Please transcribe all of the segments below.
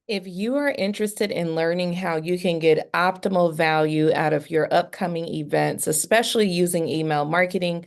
If you are interested in learning how you can get optimal value out of your upcoming events, especially using email marketing,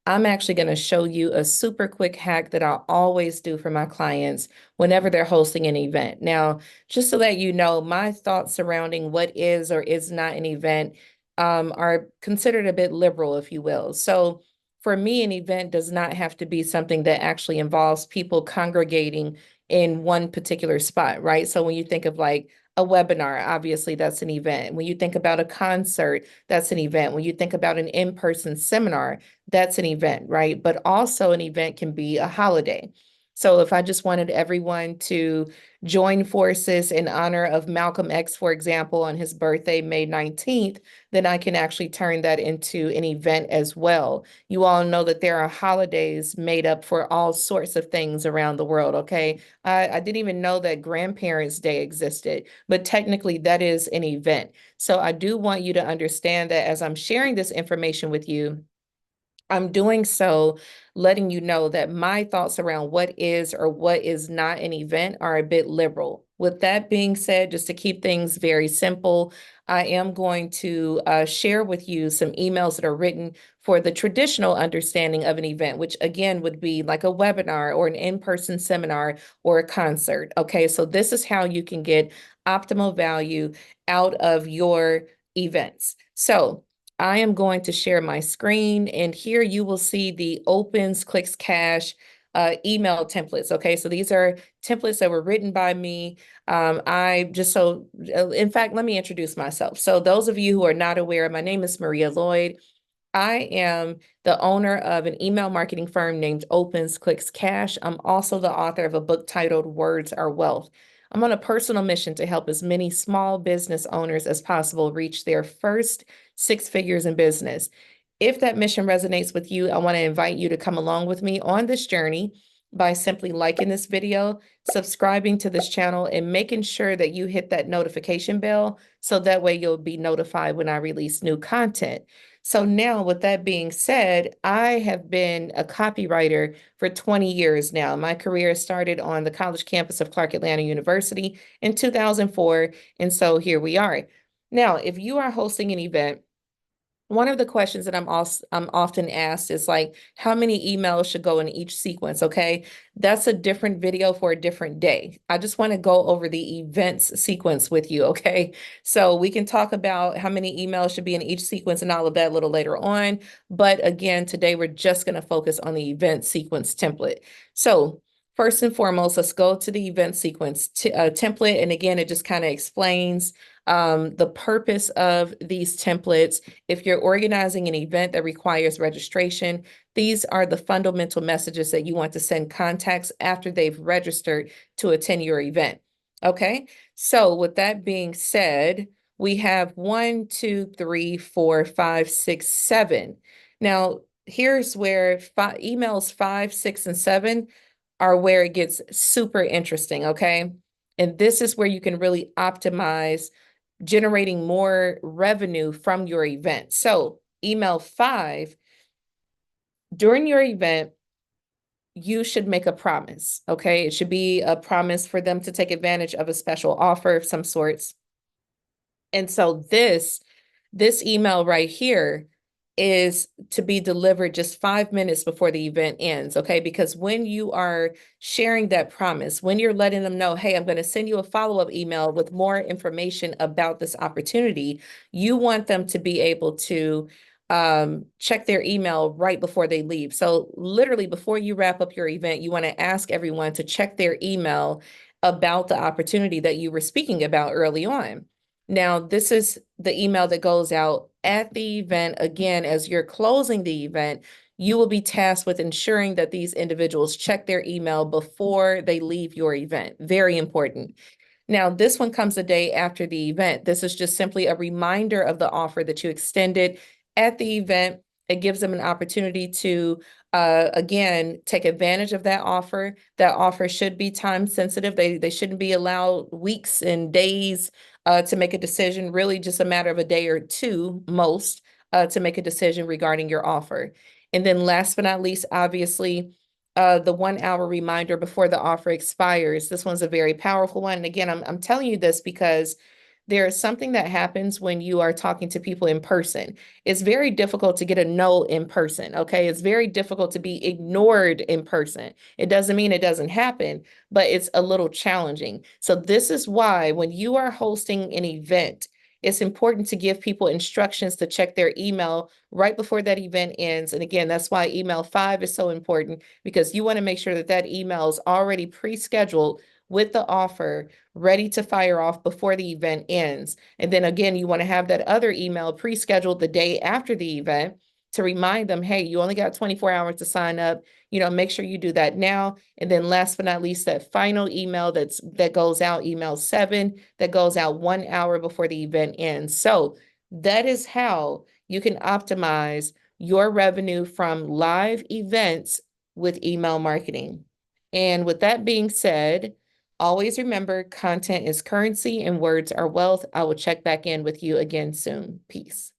I'm actually going to show you a super quick hack that I always do for my clients whenever they're hosting an event. Now, just to let you know, my thoughts surrounding what is or is not an event are considered a bit liberal, if you will. So, for me, an event does not have to be something that actually involves people congregating in one particular spot, right? So, when you think of like a webinar, obviously that's an event. When you think about a concert, that's an event. When you think about an in-person seminar, that's an event, right? But also an event can be a holiday. So if I just wanted everyone to join forces in honor of Malcolm X, for example, on his birthday, May 19th, then I can actually turn that into an event as well. You all know that there are holidays made up for all sorts of things around the world, okay? I didn't even know that Grandparents' Day existed, but technically that is an event. So I do want you to understand that as I'm sharing this information with you, I'm doing so letting you know that my thoughts around what is or what is not an event are a bit liberal. With that being said, just to keep things very simple, I am going to share with you some emails that are written for the traditional understanding of an event, which again would be like a webinar or an in-person seminar or a concert. Okay, so this is how you can get optimal value out of your events. So I am going to share my screen, and here you will see the opens, clicks, cash email templates. Okay, so these are templates that were written by me. In fact, let me introduce myself. So those of you who are not aware, my name is Maria Lloyd. I am the owner of an email marketing firm named Opens Clicks Cash. I'm also the author of a book titled Words Are Wealth. I'm on a personal mission to help as many small business owners as possible reach their first six figures in business. If that mission resonates with you, I want to invite you to come along with me on this journey by simply liking this video, subscribing to this channel, and making sure that you hit that notification bell so that way you'll be notified when I release new content. So now, with that being said, I have been a copywriter for 20 years now. My career started on the college campus of Clark Atlanta University in 2004, and so here we are. Now, if you are hosting an event, one of the questions that I'm often asked is like, how many emails should go in each sequence? Okay, that's a different video for a different day. I just want to go over the events sequence with you. Okay, so we can talk about how many emails should be in each sequence and all of that a little later on. But again, today we're just going to focus on the event sequence template. So first and foremost, let's go to the event sequence template. And again, it just kind of explains the purpose of these templates. If you're organizing an event that requires registration, these are the fundamental messages that you want to send contacts after they've registered to attend your event. Okay, so with that being said, we have 1, 2, 3, 4, 5, 6, 7. Now, here's where emails 5, 6, and 7 are where it gets super interesting. Okay, and this is where you can really optimize generating more revenue from your event. So email 5, during your event, you should make a promise, okay? It should be a promise for them to take advantage of a special offer of some sorts. And so this email right here is to be delivered just 5 minutes before the event ends, okay? Because when you are sharing that promise, when you're letting them know, hey, I'm going to send you a follow-up email with more information about this opportunity, you want them to be able to check their email right before they leave. So literally before you wrap up your event, you want to ask everyone to check their email about the opportunity that you were speaking about early on. Now, this is the email that goes out at the event. Again, as you're closing the event, you will be tasked with ensuring that these individuals check their email before they leave your event. Very important. Now, this one comes a day after the event. This is just simply a reminder of the offer that you extended at the event. It gives them an opportunity to, again, take advantage of that offer. That offer should be time sensitive. They shouldn't be allowed weeks and days to make a decision, really just a matter of a day or two, most, to make a decision regarding your offer. And then last but not least, obviously, the 1 hour reminder before the offer expires. This one's a very powerful one. And again, I'm telling you this because there is something that happens when you are talking to people in person. It's very difficult to get a no in person. Okay. It's very difficult to be ignored in person. It doesn't mean it doesn't happen, but it's a little challenging. So, this is why when you are hosting an event, it's important to give people instructions to check their email right before that event ends. And again, that's why email 5 is so important, because you want to make sure that that email is already pre-scheduled with the offer ready to fire off before the event ends. And then again, you want to have that other email pre-scheduled the day after the event to remind them, hey, you only got 24 hours to sign up. Make sure you do that now. And then last but not least, that final email that goes out, email 7, that goes out 1 hour before the event ends. So that is how you can optimize your revenue from live events with email marketing. And with that being said, always remember, content is currency and words are wealth. I will check back in with you again soon. Peace.